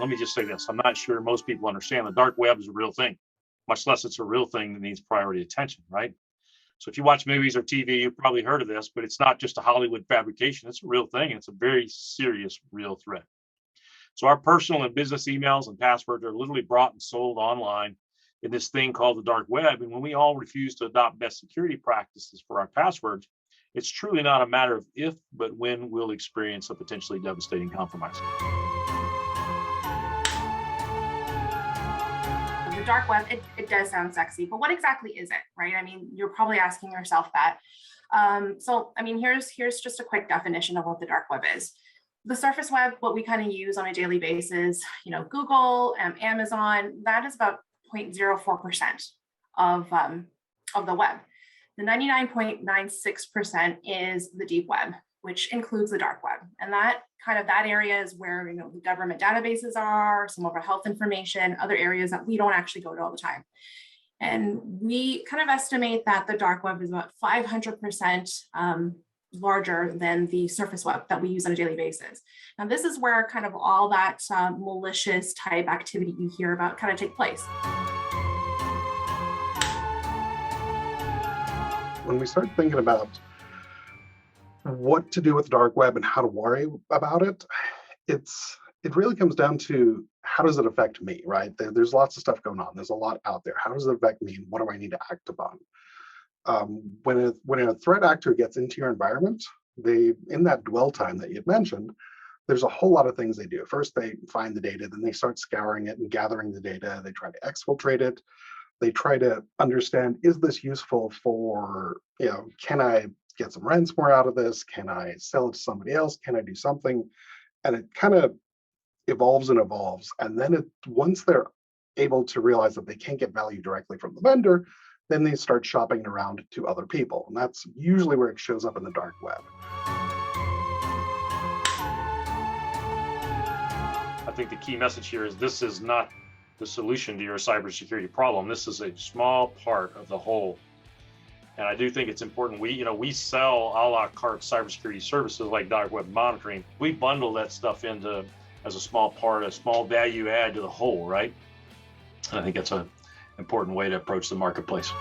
let me just say this. I'm not sure most people understand the dark web is a real thing, much less it's a real thing that needs priority attention, right? So if you watch movies or TV, you've probably heard of this, but it's not just a Hollywood fabrication. It's a real thing. It's a very serious, real threat. So our personal and business emails and passwords are literally bought and sold online in this thing called the dark web. And when we all refuse to adopt best security practices for our passwords, it's truly not a matter of if, but when we'll experience a potentially devastating compromise. The dark web, it does sound sexy, but what exactly is it, right? I mean, you're probably asking yourself that. Here's just a quick definition of what the dark web is. The surface web, what we kind of use on a daily basis, Google, Amazon, that is about 0.04% of the web. The 99.96% is the deep web, which includes the dark web. And that area is where the government databases are, some of our health information, other areas that we don't actually go to all the time. And we kind of estimate that the dark web is about 500% larger than the surface web that we use on a daily basis. Now, this is where kind of all that malicious type activity you hear about kind of take place. When we start thinking about what to do with the dark web and how to worry about it, it really comes down to how does it affect me, right? There's lots of stuff going on. There's a lot out there. How does it affect me? And what do I need to act upon? When a threat actor gets into your environment, in that dwell time that you'd mentioned, there's a whole lot of things they do. First, they find the data, then they start scouring it and gathering the data. They try to exfiltrate it. They try to understand, is this useful for, can I get some ransomware out of this? Can I sell it to somebody else? Can I do something? And it kind of evolves and evolves. And then once they're able to realize that they can't get value directly from the vendor, then they start shopping it around to other people. And that's usually where it shows up in the dark web. I think the key message here is this is not the solution to your cybersecurity problem. This is a small part of the whole. And I do think it's important. We sell a la carte cybersecurity services like dark web monitoring. We bundle that stuff into as a small part, a small value add to the whole, right? And I think that's an important way to approach the marketplace.